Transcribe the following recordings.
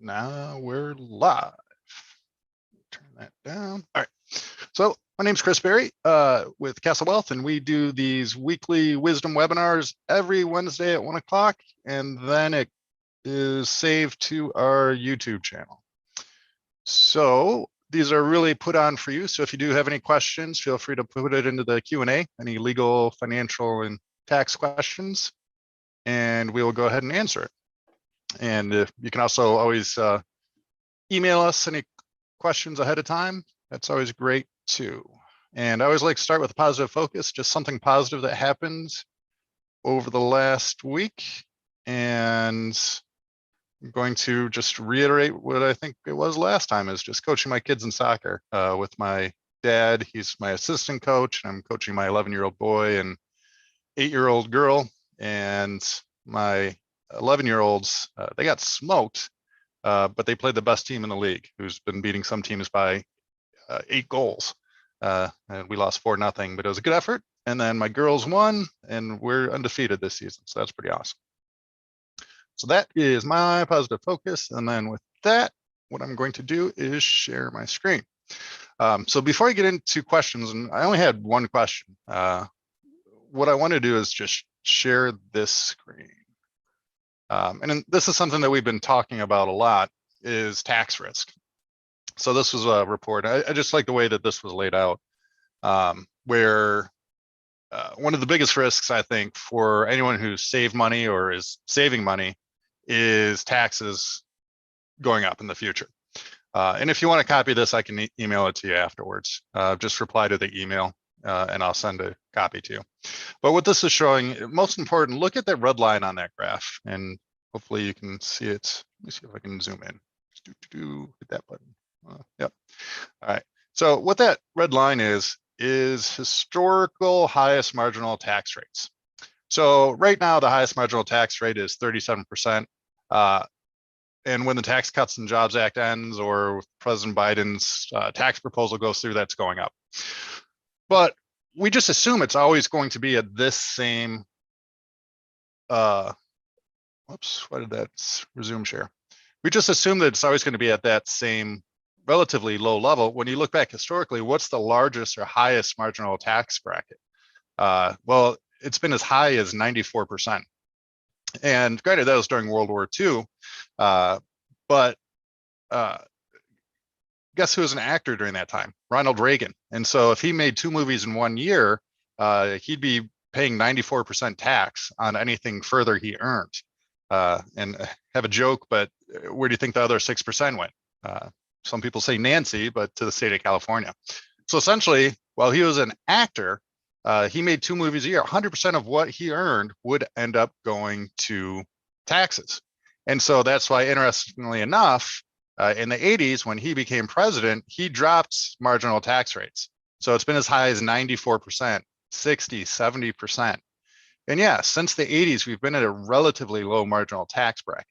Now we're live. Turn that down. All right. So my name's Chris Berry with Castle Wealth, and we do these weekly wisdom webinars every Wednesday at 1 o'clock, and then it is saved to our YouTube channel. So these are really put on for you. So if you do have any questions, feel free to put it into the Q&A, any legal, financial, and tax questions, and we will go ahead and answer it. And you can also always email us any questions ahead of time. That's always great too. And I always like to start with a positive focus, just something positive that happened over the last week. And I'm going to just reiterate what I think it was last time, is just coaching my kids in soccer with my dad. He's my assistant coach, and I'm coaching my 11-year-old boy and 8-year-old girl. And my 11-year-olds, they got smoked, but they played the best team in the league, who's been beating some teams by 8 goals. And we lost 4-0, but it was a good effort. And then my girls won, and we're undefeated this season. So that's pretty awesome. So that is my positive focus. And then with that, what I'm going to do is share my screen. So before I get into questions, and I only had one question, what I want to do is just share this screen. And this is something that we've been talking about a lot, is tax risk. So this was a report. I just like the way that this was laid out, where one of the biggest risks, I think, for anyone who's saved money or is saving money is taxes going up in the future. And if you want to copy this, I can email it to you afterwards. Just reply to the email and I'll send a copy to you. But what this is showing, most important, look at that red line on that graph, and hopefully you can see it. Let me see if I can zoom in. Hit that button. Yep. All right. So what that red line is historical highest marginal tax rates. So right now, the highest marginal tax rate is 37%. And when the Tax Cuts and Jobs Act ends, or President Biden's tax proposal goes through, that's going up. But we just assume it's always going to be at this same, whoops, why did that resume share? We just assume that it's always going to be at that same relatively low level. When you look back historically, what's the largest or highest marginal tax bracket? Well, it's been as high as 94%. And granted, that was during World War II, but guess who was an actor during that time? Ronald Reagan. And so if he made 2 movies in 1 year, he'd be paying 94% tax on anything further he earned. And have a joke, but where do you think the other 6% went? Some people say Nancy, but to the state of California. So essentially, while he was an actor, he made 2 movies a year. 100% of what he earned would end up going to taxes. And so that's why, interestingly enough, in the 80s, when he became president, he dropped marginal tax rates. So it's been as high as 94%, 60, 70%. And yeah, since the 80s, we've been at a relatively low marginal tax bracket.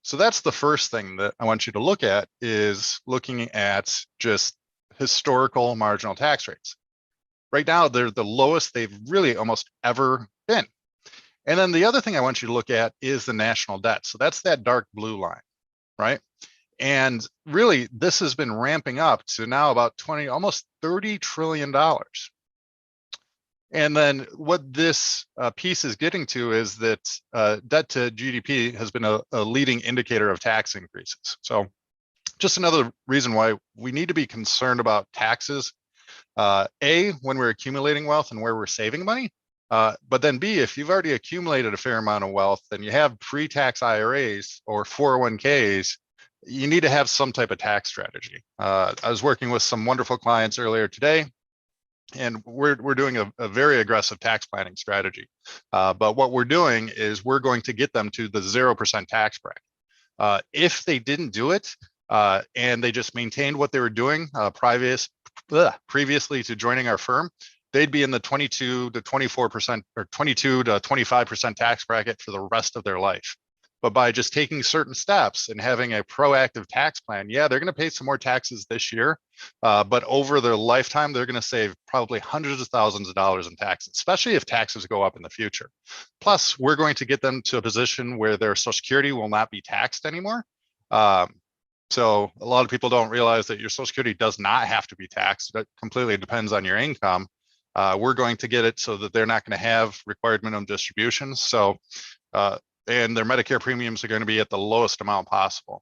So that's the first thing that I want you to look at, is looking at just historical marginal tax rates. Right now, they're the lowest they've really almost ever been. And then the other thing I want you to look at is the national debt. So that's that dark blue line, right? And really, this has been ramping up to now about almost $30 trillion. And then what this piece is getting to is that debt to GDP has been a leading indicator of tax increases. So just another reason why we need to be concerned about taxes, A, when we're accumulating wealth and where we're saving money, but then B, if you've already accumulated a fair amount of wealth and you have pre-tax IRAs or 401ks, you need to have some type of tax strategy. I was working with some wonderful clients earlier today, and we're doing a very aggressive tax planning strategy. But what we're doing is we're going to get them to the 0% tax bracket. If they didn't do it and they just maintained what they were doing previously to joining our firm, they'd be in the 22 to 24% or 22 to 25% tax bracket for the rest of their life. But by just taking certain steps and having a proactive tax plan, yeah, they're going to pay some more taxes this year, but over their lifetime, they're going to save probably hundreds of thousands of dollars in taxes, especially if taxes go up in the future. Plus, we're going to get them to a position where their Social Security will not be taxed anymore. So a lot of people don't realize that your Social Security does not have to be taxed. It completely depends on your income. We're going to get it so that they're not going to have required minimum distributions. So, and their Medicare premiums are going to be at the lowest amount possible.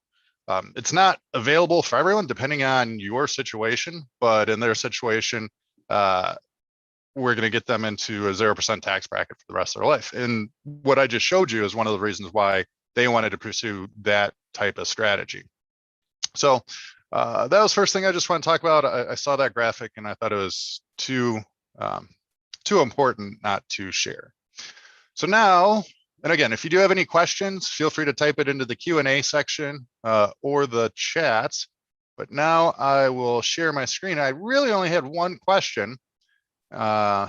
It's not available for everyone depending on your situation, but in their situation, we're going to get them into a 0% tax bracket for the rest of their life. And what I just showed you is one of the reasons why they wanted to pursue that type of strategy. So that was the first thing I just want to talk about. I saw that graphic and I thought it was too important not to share. So now, and again, if you do have any questions, feel free to type it into the Q&A section or the chats. But now I will share my screen. I really only had one question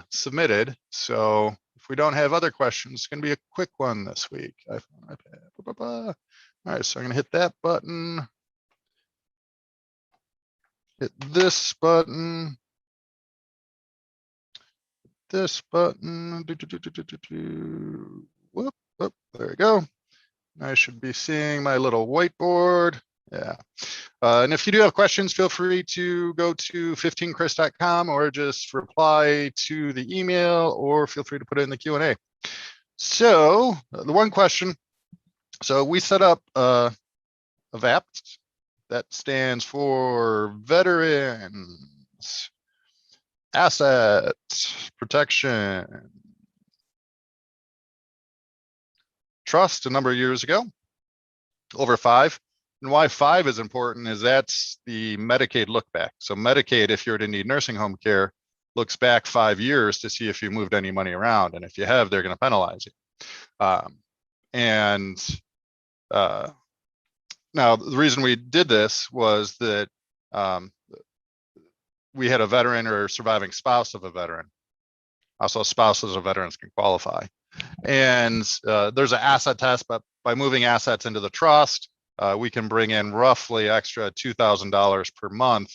submitted. So if we don't have other questions, it's going to be a quick one this week. All right, so I'm going to hit that button. Hit this button. This button. Whoop, whoop, there we go. I should be seeing my little whiteboard. Yeah. And if you do have questions, feel free to go to 15chris.com or just reply to the email, or feel free to put it in the Q&A. So the one question, so we set up a VAPT that stands for Veterans Asset Protection Trust a number of years ago, over 5. And why 5 is important is that's the Medicaid look back. So Medicaid, if you're to need nursing home care, looks back 5 years to see if you moved any money around. And if you have, they're going to penalize you. Now, the reason we did this was that we had a veteran or surviving spouse of a veteran. Also, spouses of veterans can qualify. And there's an asset test, but by moving assets into the trust, we can bring in roughly extra $2,000 per month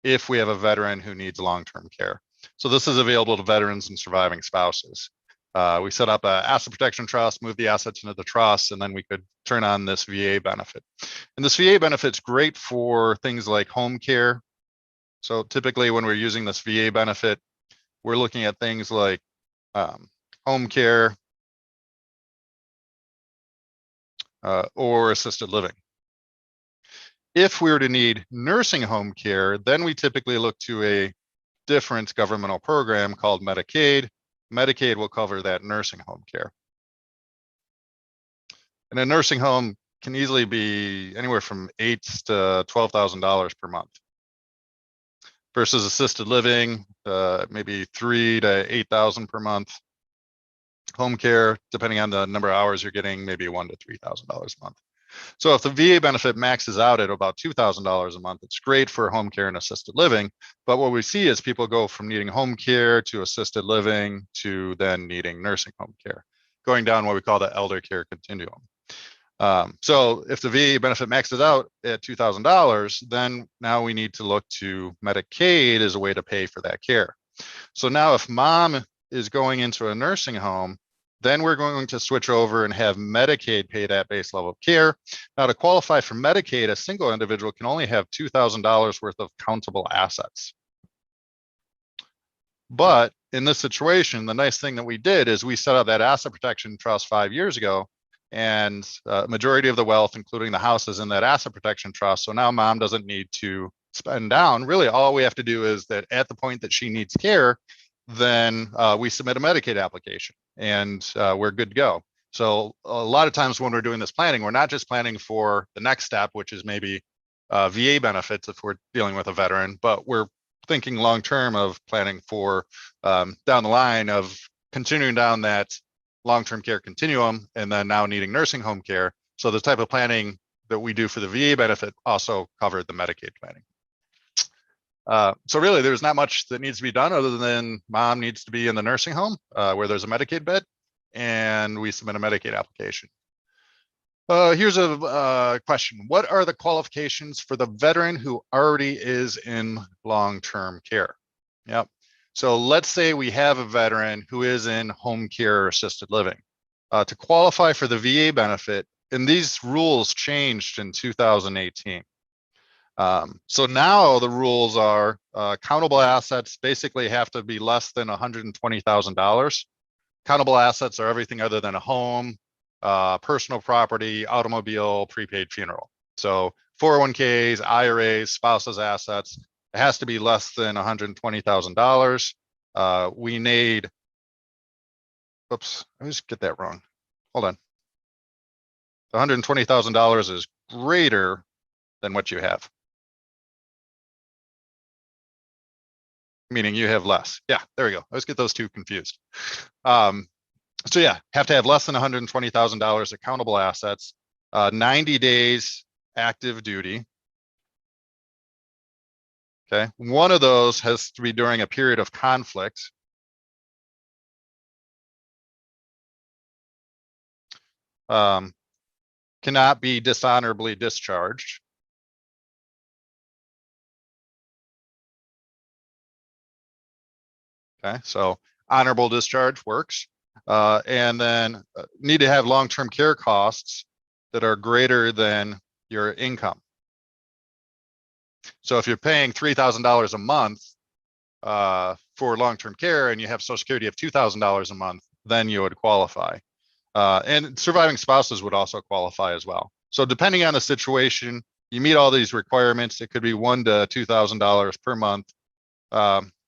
if we have a veteran who needs long-term care. So this is available to veterans and surviving spouses. We set up an asset protection trust, move the assets into the trust, and then we could turn on this VA benefit. And this VA benefit's great for things like home care. So typically when we're using this VA benefit, we're looking at things like home care or assisted living. If we were to need nursing home care, then we typically look to a different governmental program called Medicaid. Medicaid will cover that nursing home care. And a nursing home can easily be anywhere from $8,000 to $12,000 per month. Versus assisted living, maybe $3,000 to $8,000 per month. Home care, depending on the number of hours you're getting, maybe $1,000 to $3,000 a month. So if the VA benefit maxes out at about $2,000 a month, it's great for home care and assisted living. But what we see is people go from needing home care to assisted living to then needing nursing home care, going down what we call the elder care continuum. So if the VA benefit maxes out at $2,000, then now we need to look to Medicaid as a way to pay for that care. So now if mom is going into a nursing home, then we're going to switch over and have Medicaid pay that base level of care. Now, to qualify for Medicaid, a single individual can only have $2,000 worth of countable assets. But in this situation, the nice thing that we did is we set up that asset protection trust 5 years ago, and majority of the wealth, including the house, is in that asset protection trust. So now mom doesn't need to spend down. Really, all we have to do is that at the point that she needs care, then we submit a Medicaid application and we're good to go. So a lot of times when we're doing this planning, we're not just planning for the next step, which is maybe VA benefits if we're dealing with a veteran, but we're thinking long-term of planning for down the line of continuing down that long-term care continuum and then now needing nursing home care. So the type of planning that we do for the VA benefit also covered the Medicaid planning. So really, there's not much that needs to be done other than mom needs to be in the nursing home where there's a Medicaid bed, and we submit a Medicaid application. Here's a question. What are the qualifications for the veteran who already is in long-term care? Yep. So let's say we have a veteran who is in home care or assisted living. To qualify for the VA benefit, and these rules changed in 2018. So now the rules are countable assets basically have to be less than $120,000. Countable assets are everything other than a home, personal property, automobile, prepaid funeral. So 401ks, IRAs, spouses' assets, it has to be less than $120,000. We need, oops, let me just get that wrong. Hold on. $120,000 is greater than what you have. Meaning you have less. Yeah, there we go. I always get those two confused. So yeah, have to have less than $120,000 accountable assets, 90 days active duty. Okay, one of those has to be during a period of conflict. Cannot be dishonorably discharged. Okay, so honorable discharge works. And then need to have long-term care costs that are greater than your income. So if you're paying $3,000 a month for long-term care and you have Social Security of $2,000 a month, then you would qualify. And surviving spouses would also qualify as well. So depending on the situation, you meet all these requirements. It could be $1,000 to $2,000 per month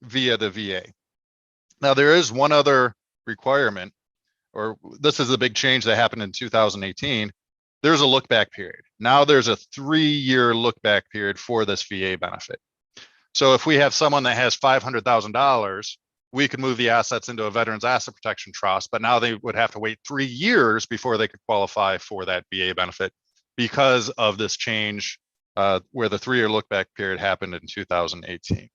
via the VA. Now there is one other requirement, or this is a big change that happened in 2018. There's a look back period. Now there's a 3-year look back period for this VA benefit. So if we have someone that has $500,000, we could move the assets into a Veterans Asset Protection Trust, but now they would have to wait 3 years before they could qualify for that VA benefit because of this change where the 3-year look back period happened in 2018.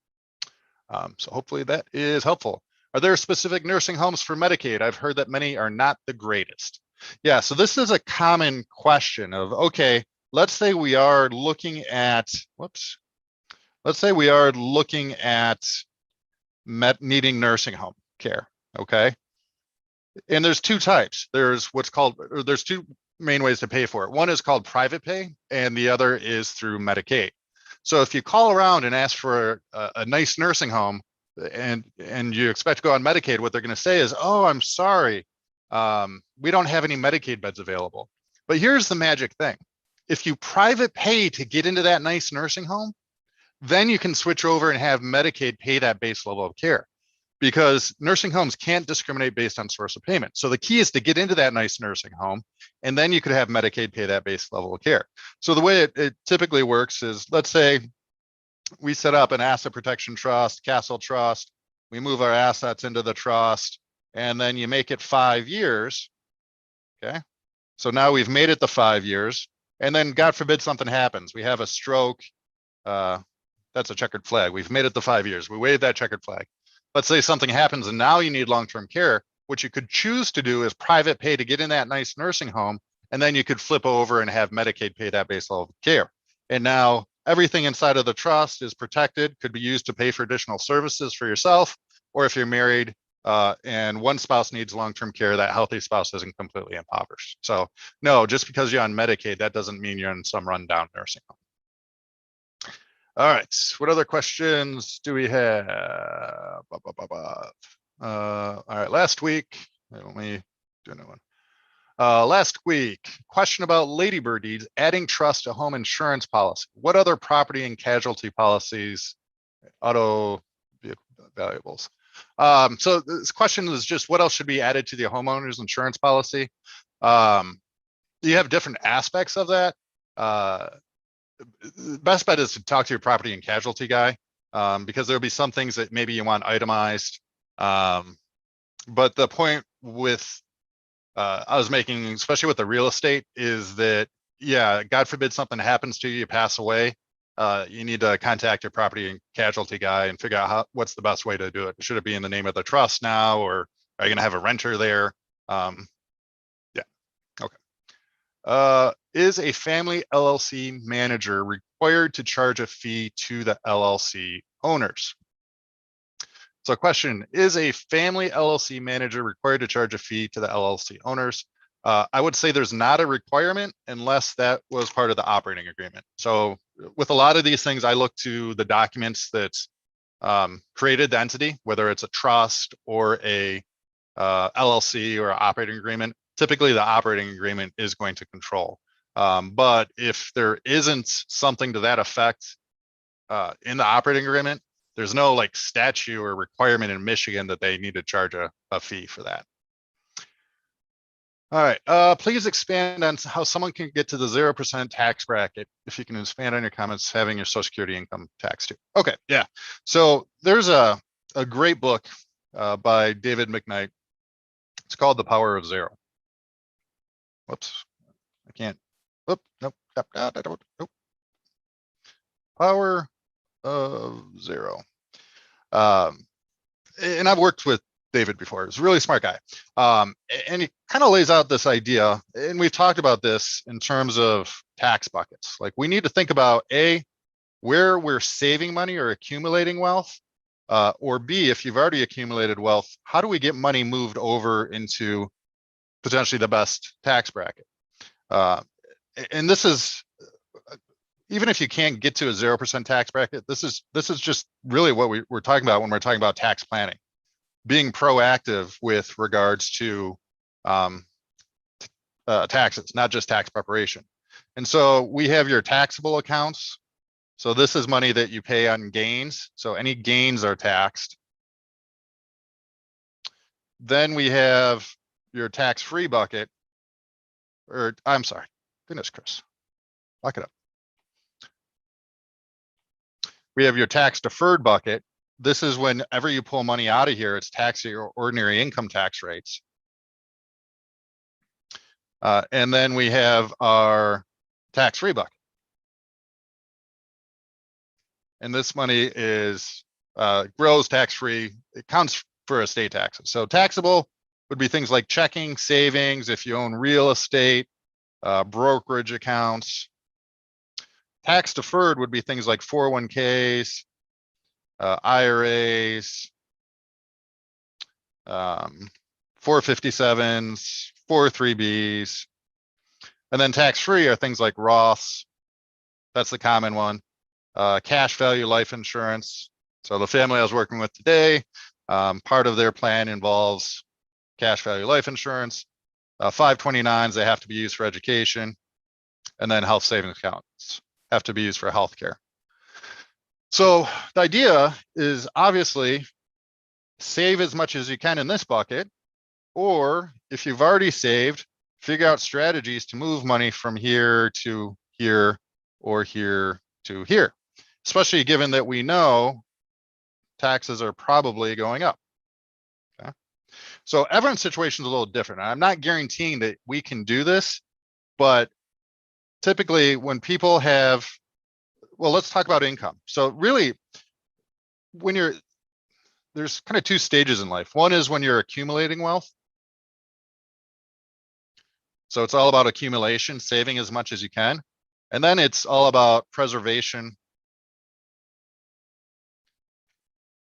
So hopefully that is helpful. Are there specific nursing homes for Medicaid? I've heard that many are not the greatest. Yeah, so this is a common question of, okay, let's say we are looking at, let's say we are looking at needing nursing home care, okay? And there's two types. There's what's called, or there's two main ways to pay for it. One is called private pay, and the other is through Medicaid. So if you call around and ask for a nice nursing home, and you expect to go on Medicaid, what they're going to say is, oh, I'm sorry, we don't have any Medicaid beds available. But here's the magic thing. If you private pay to get into that nice nursing home, then you can switch over and have Medicaid pay that base level of care, because nursing homes can't discriminate based on source of payment. So the key is to get into that nice nursing home, and then you could have Medicaid pay that base level of care. So the way it typically works is, let's say we set up an asset protection trust, Castle Trust, we move our assets into the trust, and then you make it 5 years, okay? So now we've made it the 5 years, and then God forbid something happens. We have a stroke, that's a checkered flag. We've made it the 5 years. We waved that checkered flag. Let's say something happens and now you need long-term care. What you could choose to do is private pay to get in that nice nursing home, and then you could flip over and have Medicaid pay that base level of care. And now everything inside of the trust is protected, could be used to pay for additional services for yourself, or if you're married and one spouse needs long-term care, that healthy spouse isn't completely impoverished. So no, just because you're on Medicaid, that doesn't mean you're in some rundown nursing home. All right, what other questions do we have? All right, last week, let me do another one. Last week, question about ladybird deeds, adding trust to home insurance policy. What other property and casualty policies, auto valuables? So this question is just, what else should be added to the homeowner's insurance policy? You have different aspects of that. Best bet is to talk to your property and casualty guy, because there'll be some things that maybe you want itemized. But the point with I was making, especially with the real estate, is that, yeah, God forbid something happens to you, you pass away, you need to contact your property and casualty guy and figure out what's the best way to do it. Should it be in the name of the trust now, or are you going to have a renter there? Yeah, okay. Is a family LLC manager required to charge a fee to the LLC owners? So question, is a family LLC manager required to charge a fee to the LLC owners? I would say there's not a requirement unless that was part of the operating agreement. So with a lot of these things, I look to the documents that created the entity, whether it's a trust or a LLC or operating agreement. Typically, the operating agreement is going to control. But if there isn't something to that effect in the operating agreement, there's no like statute or requirement in Michigan that they need to charge a fee for that. All right, please expand on how someone can get to the 0% tax bracket. If you can expand on your comments, having your Social Security income tax too. Okay, yeah. So there's a great book by David McKnight. It's called The Power of Zero. Whoops, I can't. Nope. Nope. Power of Zero. And I've worked with David before. He's a really smart guy. And he kind of lays out this idea, and we've talked about this in terms of tax buckets. Like we need to think about where we're saving money or accumulating wealth, or B, if you've already accumulated wealth, how do we get money moved over into potentially the best tax bracket? And this is, even if you can't get to a 0% tax bracket, this is just really what we're talking about when we're talking about tax planning. Being proactive with regards to taxes, not just tax preparation. And so we have your taxable accounts. So this is money that you pay on gains. So any gains are taxed. Then we have your tax-free bucket, or I'm sorry, goodness, Chris, lock it up. We have your tax-deferred bucket. This is whenever you pull money out of here, it's taxed at your ordinary income tax rates. And then we have our tax-free bucket. And this money is grows tax-free. It counts for estate taxes. So taxable would be things like checking, savings, if you own real estate, brokerage accounts. Tax-deferred would be things like 401ks, IRAs, 457s, 403bs, and then tax-free are things like Roths. That's the common one. Cash value life insurance. So the family I was working with today, part of their plan involves cash value life insurance. 529s, they have to be used for education, and then health savings accounts have to be used for healthcare. So the idea is obviously save as much as you can in this bucket, or if you've already saved, figure out strategies to move money from here to here or here to here, especially given that we know taxes are probably going up. Okay. So everyone's situation is a little different. I'm not guaranteeing that we can do this, but typically when people have, well, let's talk about income. So really, when there's kind of two stages in life. One is when you're accumulating wealth. So it's all about accumulation, saving as much as you can. And then it's all about preservation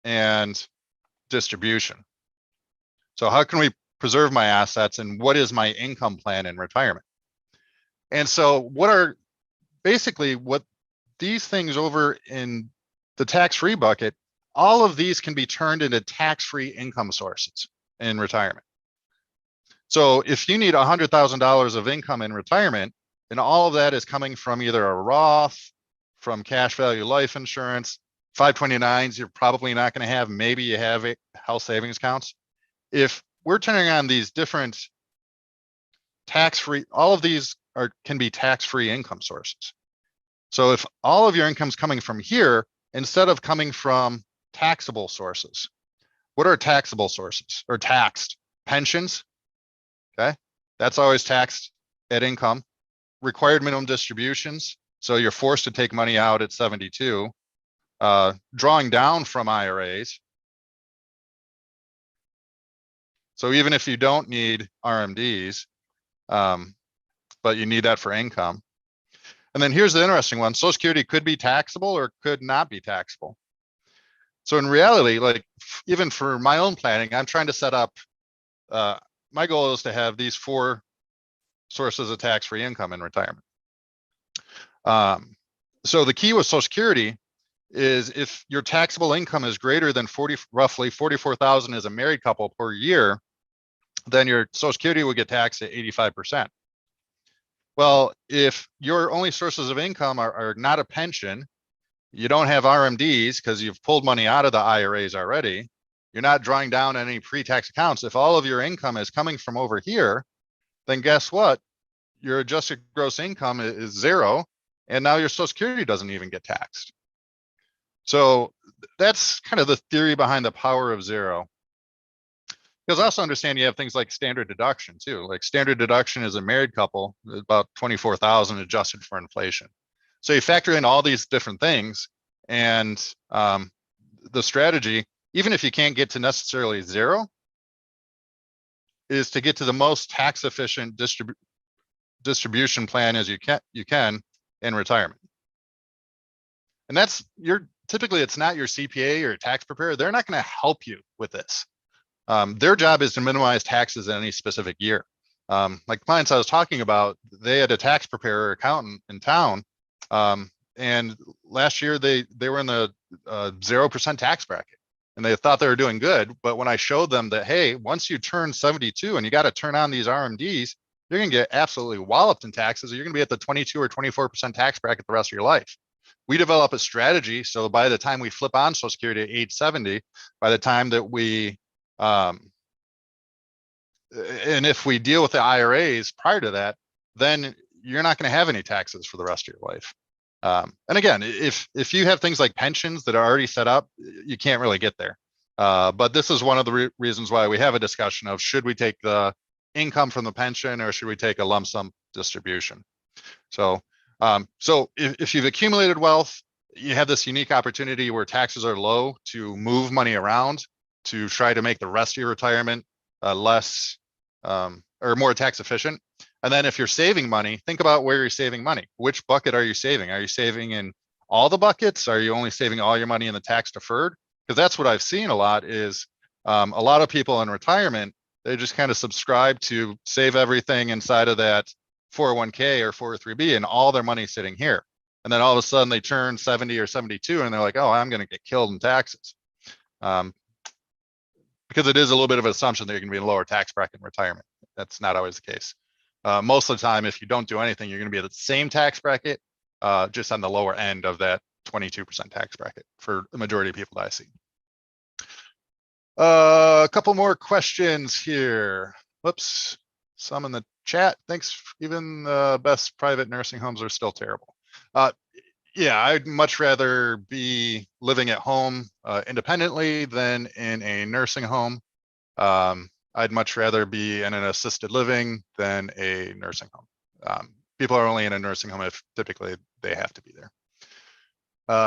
and distribution. So how can we preserve my assets, and what is my income plan in retirement? And so what these things over in the tax-free bucket, all of these can be turned into tax-free income sources in retirement. So if you need $100,000 of income in retirement, and all of that is coming from either a Roth, from cash value life insurance, 529s, you're probably not going to have, maybe you have health savings accounts. If we're turning on these different tax-free, all of these can be tax-free income sources. So if all of your income's coming from here, instead of coming from taxable sources, what are taxable sources or taxed? Pensions, okay? That's always taxed at income. Required minimum distributions. So you're forced to take money out at 72. Drawing down from IRAs. So even if you don't need RMDs, but you need that for income. And then here's the interesting one. Social Security could be taxable or could not be taxable. So in reality, like even for my own planning, I'm trying to set up, my goal is to have these 4 sources of tax-free income in retirement. So the key with Social Security is if your taxable income is greater than roughly 44,000 as a married couple per year, then your Social Security will get taxed at 85%. Well, if your only sources of income are not a pension, you don't have RMDs because you've pulled money out of the IRAs already, you're not drawing down any pre-tax accounts. If all of your income is coming from over here, then guess what? Your adjusted gross income is zero, and now your Social Security doesn't even get taxed. So that's kind of the theory behind the power of zero. Because also understand you have things like standard deduction too. Like standard deduction is a married couple, about 24,000 adjusted for inflation. So you factor in all these different things, and the strategy, even if you can't get to necessarily zero, is to get to the most tax efficient distribution plan as you can in retirement. And that's typically it's not your CPA or tax preparer. They're not going to help you with this. Their job is to minimize taxes in any specific year. Like clients I was talking about, they had a tax preparer accountant in town, and last year they were in the 0% tax bracket, and they thought they were doing good. But when I showed them that, hey, once you turn 72 and you got to turn on these RMDs, you're going to get absolutely walloped in taxes. You're going to be at the 22 or 24% tax bracket the rest of your life. We develop a strategy so by the time we flip on Social Security at age 70, by the time that we and if we deal with the IRAs prior to that, then you're not going to have any taxes for the rest of your life. And again, if you have things like pensions that are already set up, you can't really get there. But this is one of the reasons why we have a discussion of should we take the income from the pension or should we take a lump sum distribution? So if you've accumulated wealth, you have this unique opportunity where taxes are low to move money around to try to make the rest of your retirement less or more tax efficient. And then if you're saving money, think about where you're saving money. Which bucket are you saving? Are you saving in all the buckets? Are you only saving all your money in the tax deferred? Because that's what I've seen a lot is a lot of people in retirement, they just kind of subscribe to save everything inside of that 401k or 403b and all their money sitting here. And then all of a sudden they turn 70 or 72 and they're like, oh, I'm going to get killed in taxes. Because it is a little bit of an assumption that you're going to be in a lower tax bracket in retirement. That's not always the case. Most of the time, if you don't do anything, you're going to be at the same tax bracket, just on the lower end of that 22% tax bracket for the majority of people that I see. A couple more questions here. Whoops, some in the chat. Thanks. Even the best private nursing homes are still terrible. Yeah, I'd much rather be living at home independently than in a nursing home. I'd much rather be in an assisted living than a nursing home. People are only in a nursing home if typically they have to be there.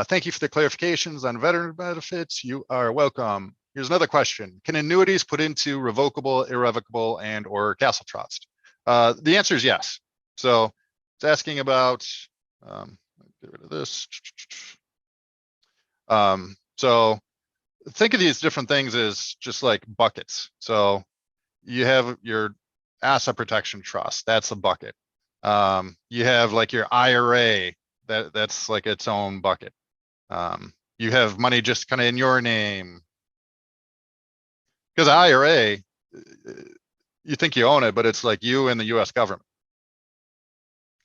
Thank you for the clarifications on veteran benefits. You are welcome. Here's another question. Can annuities put into revocable, irrevocable, and or castle trust? The answer is yes. So it's asking about, get rid of this. So think of these different things as just like buckets. So you have your asset protection trust, that's a bucket. You have like your IRA, that's like its own bucket. You have money just kind of in your name. Because IRA, you think you own it, but it's like you and the US government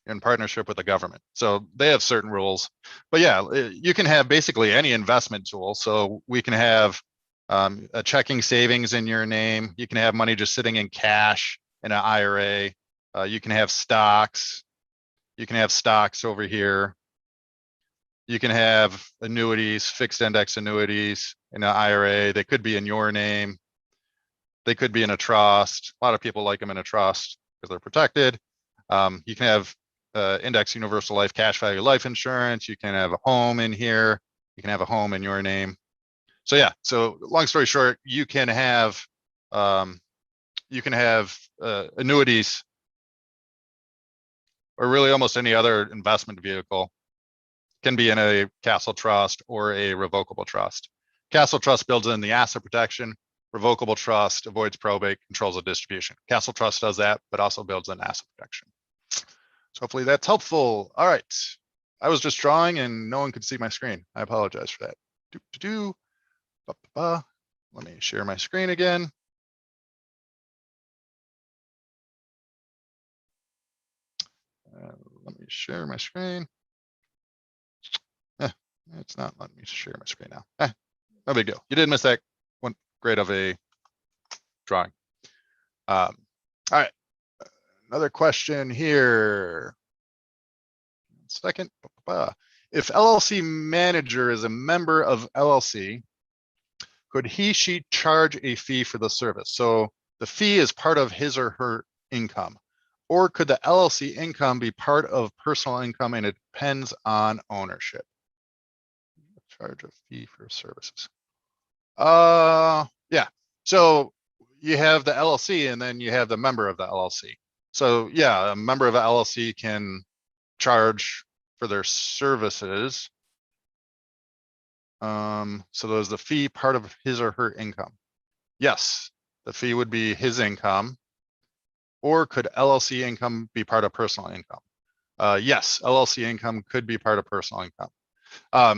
in partnership with the government. So they have certain rules. But yeah, you can have basically any investment tool. So we can have a checking savings in your name. You can have money just sitting in cash in an IRA. You can have stocks. You can have stocks over here. You can have annuities, fixed index annuities in an IRA. They could be in your name. They could be in a trust. A lot of people like them in a trust because they're protected. You can have index universal life cash value life insurance. You can have a home in here. You can have a home in your name. So yeah, so long story short, you can have annuities or really almost any other investment vehicle can be in a castle trust or a revocable trust. Castle trust builds in the asset protection. revocable trust, avoids probate, controls the distribution. Castle Trust does that, but also builds an asset protection. So hopefully that's helpful. All right. I was just drawing and no one could see my screen. I apologize for that. Let me share my screen again. Let me share my screen. It's not letting me share my screen now. No big deal. You didn't miss that one grade of a drawing. All right. Another question here. Second, if LLC manager is a member of LLC, could she charge a fee for the service? So the fee is part of his or her income, or could the LLC income be part of personal income and it depends on ownership? Charge a fee for services. Yeah. So you have the LLC and then you have the member of the LLC. So yeah, a member of the LLC can charge for their services. So is the fee part of his or her income? Yes, the fee would be his income. Or could LLC income be part of personal income? Yes, LLC income could be part of personal income.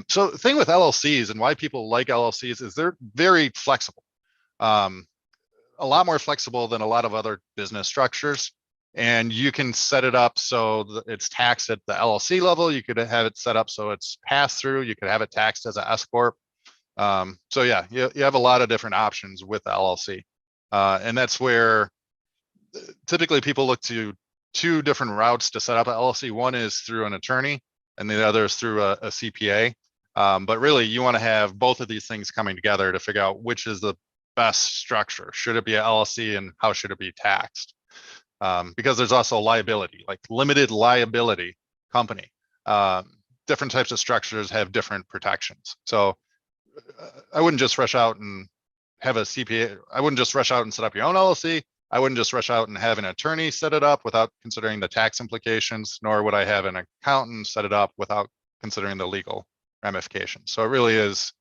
So the thing with LLCs and why people like LLCs is they're very flexible. A lot more flexible than a lot of other business structures. And you can set it up so it's taxed at the LLC level. You could have it set up so it's passed through. You could have it taxed as an S corp. So yeah, you have a lot of different options with the LLC. And that's where typically people look to two different routes to set up an LLC. One is through an attorney and the other is through a CPA. But really you want to have both of these things coming together to figure out which is the best structure. Should it be an LLC and how should it be taxed? Because there's also liability, like limited liability company. Different types of structures have different protections. So I wouldn't just rush out and have a CPA. I wouldn't just rush out and set up your own LLC. I wouldn't just rush out and have an attorney set it up without considering the tax implications, nor would I have an accountant set it up without considering the legal ramifications. So it really is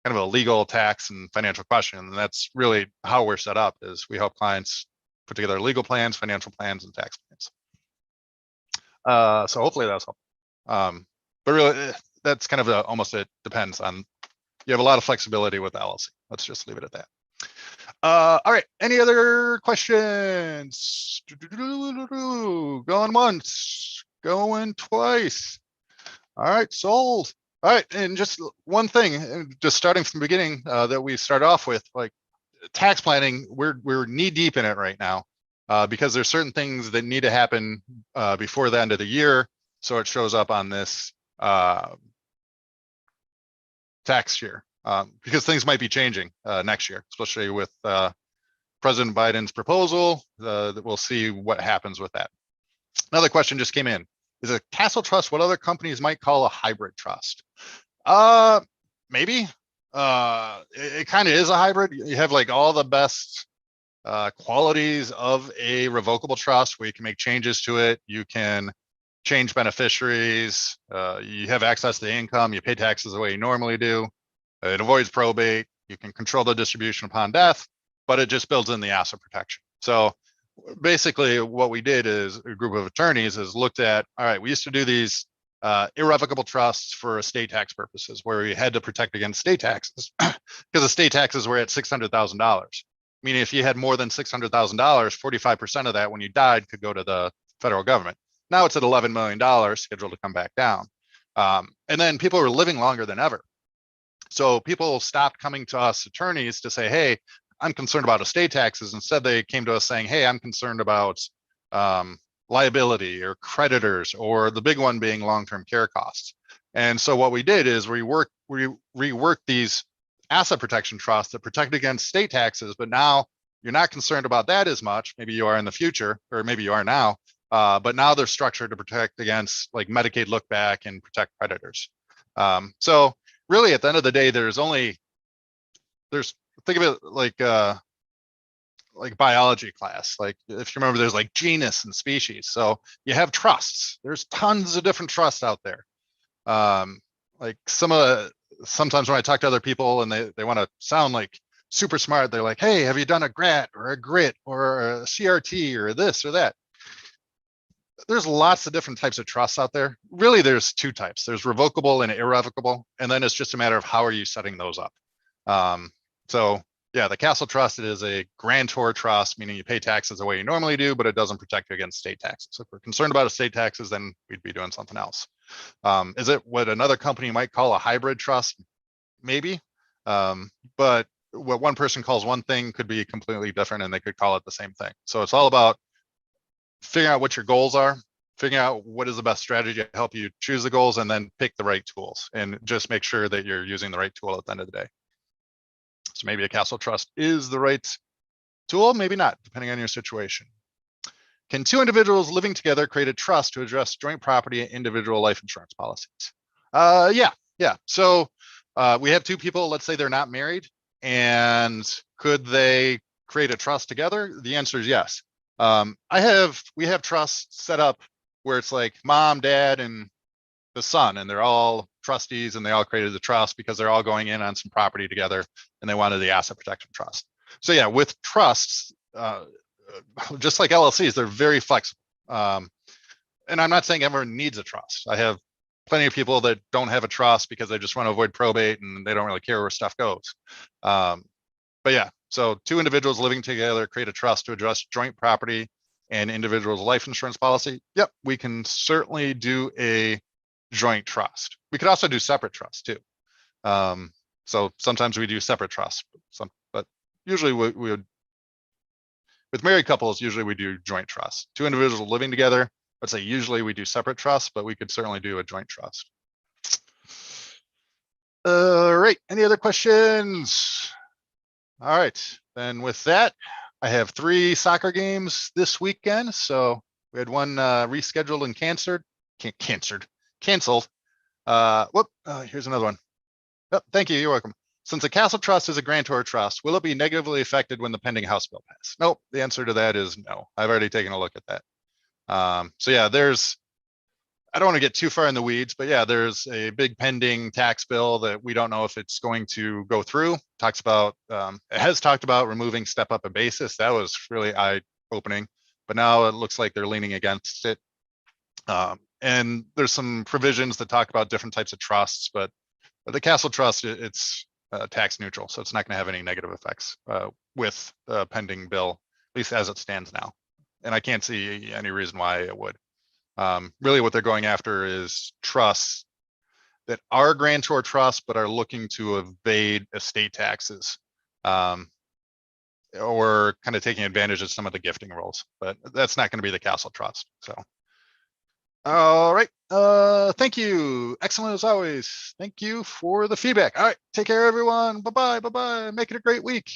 kind of a legal, tax, and financial question. And that's really how we're set up, is we help clients put together legal plans, financial plans, and tax plans. So hopefully that's helpful. But really, that's kind of almost, it depends on, you have a lot of flexibility with LLC. Let's just leave it at that. All right, any other questions? Going once, going twice. All right, sold. All right, and just one thing, just starting from the beginning that we start off with, like tax planning, we're knee deep in it right now because there's certain things that need to happen before the end of the year. So it shows up on this tax year because things might be changing next year, especially with President Biden's proposal. We'll see what happens with that. Another question just came in. Is a castle trust what other companies might call a hybrid trust? Maybe. It kind of is a hybrid. You have like all the best qualities of a revocable trust where you can make changes to it. You can change beneficiaries. You have access to income. You pay taxes the way you normally do. It avoids probate. You can control the distribution upon death, but it just builds in the asset protection. So basically what we did is a group of attorneys has looked at, all right, we used to do these irrevocable trusts for estate tax purposes where we had to protect against state taxes because the state taxes were at $600,000. Meaning if you had more than $600,000, 45% of that when you died could go to the federal government. Now it's at $11 million scheduled to come back down. And then people were living longer than ever. So people stopped coming to us attorneys to say, hey, I'm concerned about estate taxes. Instead, they came to us saying, hey, I'm concerned about liability or creditors, or the big one being long-term care costs. And so what we did is we reworked these asset protection trusts that protect against state taxes, but now you're not concerned about that as much. Maybe you are in the future, or maybe you are now, but now they're structured to protect against like Medicaid look back and protect creditors. So really at the end of the day, think of it like biology class. Like if you remember, there's like genus and species. So you have trusts. There's tons of different trusts out there. Like sometimes when I talk to other people and they want to sound like super smart. They're like, hey, have you done a GRAT or a GRIT or a CRT or this or that? There's lots of different types of trusts out there. Really, there's two types. There's revocable and irrevocable. And then it's just a matter of how are you setting those up. So yeah, the Castle Trust, it is a grantor trust, meaning you pay taxes the way you normally do, but it doesn't protect you against state taxes. If we're concerned about estate taxes, then we'd be doing something else. Is it what another company might call a hybrid trust? Maybe. But what one person calls one thing could be completely different and they could call it the same thing. So it's all about figuring out what your goals are, figuring out what is the best strategy to help you choose the goals, and then pick the right tools and just make sure that you're using the right tool at the end of the day. So maybe a Castle Trust is the right tool, maybe not, depending on your situation. Can two individuals living together create a trust to address joint property and individual life insurance policies? Yeah. So we have two people, let's say they're not married, and could they create a trust together? The answer is yes. We have trusts set up where it's like mom, dad, and the son, and they're all trustees, and they all created the trust because they're all going in on some property together, and they wanted the asset protection trust. So yeah, with trusts, just like LLCs, they're very flexible. And I'm not saying everyone needs a trust. I have plenty of people that don't have a trust because they just want to avoid probate and they don't really care where stuff goes. But yeah, so two individuals living together create a trust to address joint property and individual's life insurance policy. Yep, we can certainly do a joint trust. We could also do separate trusts too. So sometimes we do separate trusts, but usually we would, with married couples, usually we do joint trusts. Two individuals living together, let's say usually we do separate trusts, but we could certainly do a joint trust. All right, any other questions? All right, then with that, I have 3 soccer games this weekend. So we had one rescheduled and canceled. Here's another one. Oh, thank you, you're welcome. Since a Castle Trust is a grantor trust, will it be negatively affected when the pending House bill passes? Nope, the answer to that is no. I've already taken a look at that. So yeah, I don't want to get too far in the weeds, but yeah, there's a big pending tax bill that we don't know if it's going to go through. It has talked about removing step up and basis. That was really eye-opening, but now it looks like they're leaning against it. And there's some provisions that talk about different types of trusts, but the Castle Trust, it's tax neutral, so it's not going to have any negative effects with the pending bill, at least as it stands now. And I can't see any reason why it would. Really what they're going after is trusts that are grantor trusts, but are looking to evade estate taxes, or kind of taking advantage of some of the gifting rules, but that's not going to be the Castle Trust. So, all right. Thank you. Excellent as always. Thank you for the feedback. All right. Take care, everyone. Bye-bye. Bye-bye. Make it a great week.